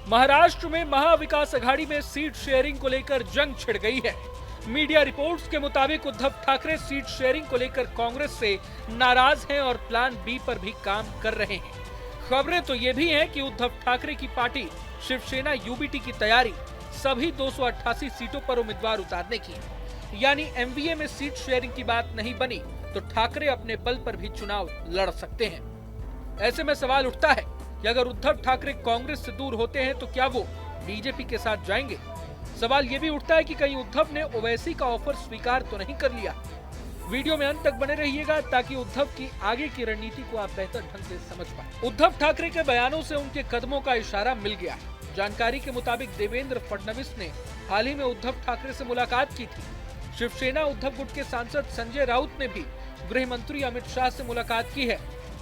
महाराष्ट्र में महाविकास अघाड़ी में seat sharing को लेकर जंग छिड़ गई है। मीडिया रिपोर्ट्स के मुताबिक उद्धव ठाकरे सीट शेयरिंग को लेकर कांग्रेस से नाराज हैं और प्लान बी पर भी काम कर रहे हैं। खबरें तो ये भी हैं कि उद्धव ठाकरे की पार्टी शिवसेना यूबीटी की तैयारी सभी 288 सीटों पर उम्मीदवार उतारने की है। यानी एमवीए में सीट शेयरिंग की बात नहीं बनी तो ठाकरे अपने बल पर भी चुनाव लड़ सकते हैं। ऐसे में सवाल उठता है कि अगर उद्धव ठाकरे कांग्रेस से दूर होते हैं तो क्या वो बीजेपी के साथ जाएंगे। सवाल ये भी उठता है कि कहीं उद्धव ने ओवैसी का ऑफर स्वीकार तो नहीं कर लिया। वीडियो में अंत तक बने रहिएगा ताकि उद्धव की आगे की रणनीति को आप बेहतर ढंग से समझ पाए। उद्धव ठाकरे के बयानों से उनके कदमों का इशारा मिल गया है। जानकारी के मुताबिक देवेंद्र फडणवीस ने हाल ही में उद्धव ठाकरे से मुलाकात की थी। शिवसेना उद्धव गुट के सांसद संजय राउत ने भी गृह मंत्री अमित शाह से मुलाकात की है।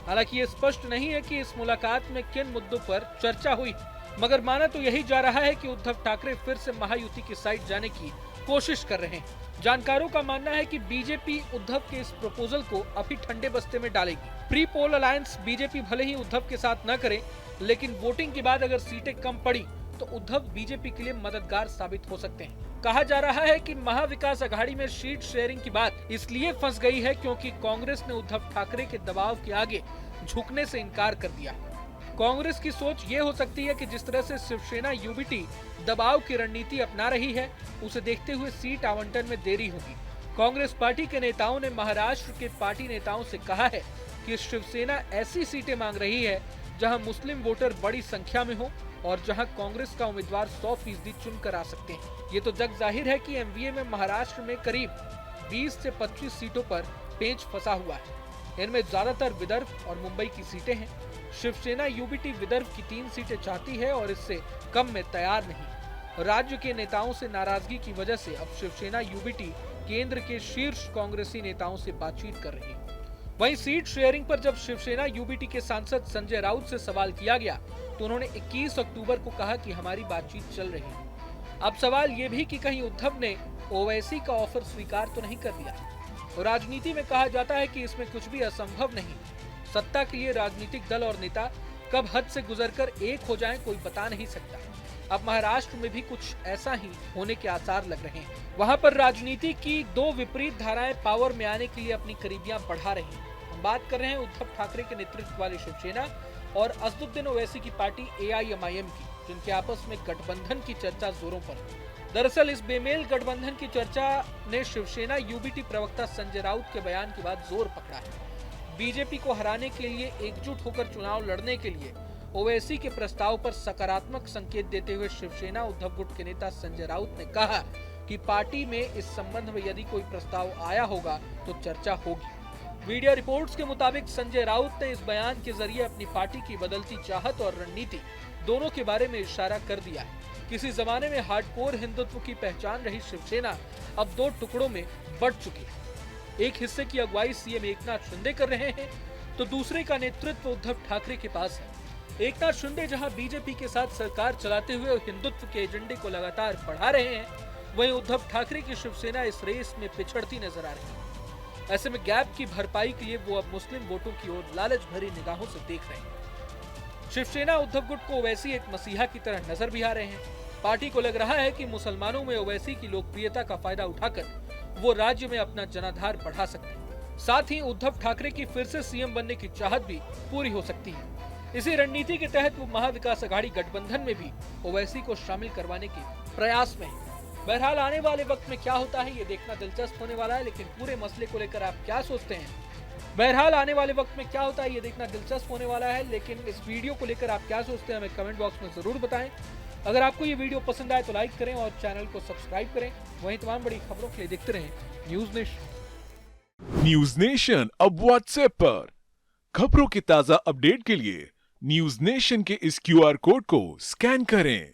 हालांकि ये स्पष्ट नहीं है कि इस मुलाकात में किन मुद्दों पर चर्चा हुई, मगर माना तो यही जा रहा है कि उद्धव ठाकरे फिर से महायुति की साइड जाने की कोशिश कर रहे हैं। जानकारों का मानना है कि बीजेपी उद्धव के इस प्रपोजल को अभी ठंडे बस्ते में डालेगी। प्री पोल अलायंस बीजेपी भले ही उद्धव के साथ न करे, लेकिन वोटिंग के बाद अगर सीटें कम पड़ी तो उद्धव बीजेपी के लिए मददगार साबित हो सकते हैं। कहा जा रहा है कि महाविकास अघाड़ी में सीट शेयरिंग की बात इसलिए फंस गई है क्योंकि कांग्रेस ने उद्धव ठाकरे के दबाव के आगे झुकने से इनकार कर दिया। कांग्रेस की सोच ये हो सकती है कि जिस तरह से शिवसेना यूबीटी दबाव की रणनीति अपना रही है, उसे देखते हुए सीट आवंटन में देरी होगी। कांग्रेस पार्टी के नेताओं ने महाराष्ट्र के पार्टी नेताओं से कहा है कि शिवसेना ऐसी सीटें मांग रही है जहां मुस्लिम वोटर बड़ी संख्या में हो और जहां कांग्रेस का उम्मीदवार 100% चुनकर आ सकते हैं। ये तो जग जाहिर है कि एमवीए में महाराष्ट्र में करीब 20 से 25 सीटों पर पेंच फंसा हुआ है। इनमें ज्यादातर विदर्भ और मुंबई की सीटें हैं। शिवसेना यूबीटी विदर्भ की 3 सीटें चाहती है और इससे कम में तैयार नहीं। राज्य के नेताओं से नाराजगी की वजह से अब शिवसेना यूबीटी केंद्र के शीर्ष कांग्रेसी नेताओं से बातचीत कर रही है। वहीं सीट शेयरिंग पर जब शिवसेना यूबीटी के सांसद संजय राउत से सवाल किया गया तो उन्होंने 21 अक्टूबर को कहा कि हमारी बातचीत चल रही है। अब सवाल ये भी कि कहीं उद्धव ने ओवैसी का ऑफर स्वीकार तो नहीं कर लिया। राजनीति में कहा जाता है कि इसमें कुछ भी असंभव नहीं। सत्ता के लिए राजनीतिक दल और नेता कब हद से गुजरकर एक हो जाएं कोई बता नहीं सकता। अब महाराष्ट्र में भी कुछ ऐसा ही होने के आसार लग रहे हैं। वहां पर राजनीति की 2 विपरीत धाराएं पावर में आने के लिए अपनी करीबियां बढ़ा रही हैं। हम बात कर रहे हैं उद्धव ठाकरे के नेतृत्व वाली शिवसेना और असदुद्दीन ओवैसी की पार्टी एआईएमआईएम की, जिनके आपस में गठबंधन की चर्चा जोरों पर है। दरअसल इस बेमेल गठबंधन की चर्चा ने शिवसेना यूबीटी प्रवक्ता संजय राउत के बयान के बाद जोर पकड़ा है। बीजेपी को हराने के लिए एकजुट होकर चुनाव लड़ने के लिए ओवैसी के प्रस्ताव पर सकारात्मक संकेत देते हुए शिवसेना उद्धव गुट के नेता संजय राउत ने कहा कि पार्टी में इस संबंध में यदि कोई प्रस्ताव आया होगा तो चर्चा होगी। मीडिया रिपोर्ट्स के मुताबिक संजय राउत ने इस बयान के जरिए अपनी पार्टी की बदलती चाहत और रणनीति दोनों के बारे में इशारा कर दिया है। किसी जमाने में हार्डकोर हिंदुत्व की पहचान रही शिवसेना अब 2 टुकड़ों में बढ़ चुकी है। एक हिस्से की अगुवाई सीएम एकनाथ शिंदे कर रहे हैं तो दूसरे का नेतृत्व उद्धव ठाकरे के पास है। एकनाथ शिंदे जहां बीजेपी के साथ सरकार चलाते हुए हिंदुत्व के एजेंडे को लगातार बढ़ा रहे हैं, वहीं उद्धव ठाकरे की शिवसेना इस रेस में पिछड़ती नजर आ रही है। ऐसे में गैप की भरपाई के लिए वो अब मुस्लिम वोटों की ओर लालच भरी निगाहों से देख रहे हैं। शिवसेना उद्धव गुट को ओवैसी एक मसीहा की तरह नजर भी आ रहे हैं। पार्टी को लग रहा है कि मुसलमानों में ओवैसी की लोकप्रियता का फायदा उठाकर वो राज्य में अपना जनाधार बढ़ा सकते हैं। साथ ही उद्धव ठाकरे की फिर से सीएम बनने की चाहत भी पूरी हो सकती है। इसी रणनीति के तहत वो महाविकास अघाड़ी गठबंधन में भी ओवैसी को शामिल करवाने के प्रयास में है। बहरहाल आने वाले वक्त में क्या होता है ये देखना दिलचस्प होने वाला है, लेकिन पूरे मसले को लेकर आप क्या सोचते हैं? बहरहाल आने वाले वक्त में क्या होता है ये देखना दिलचस्प होने वाला है, लेकिन इस वीडियो को लेकर आप क्या सोचते हैं हमें कमेंट बॉक्स में जरूर बताएं। अगर आपको ये वीडियो पसंद आए तो लाइक करें और चैनल को सब्सक्राइब करें। वहीं तमाम बड़ी खबरों के लिए देखते रहें न्यूज नेशन। न्यूज नेशन अब व्हाट्सएप पर खबरों की ताजा अपडेट के लिए न्यूज नेशन के इस क्यूआर कोड को स्कैन करें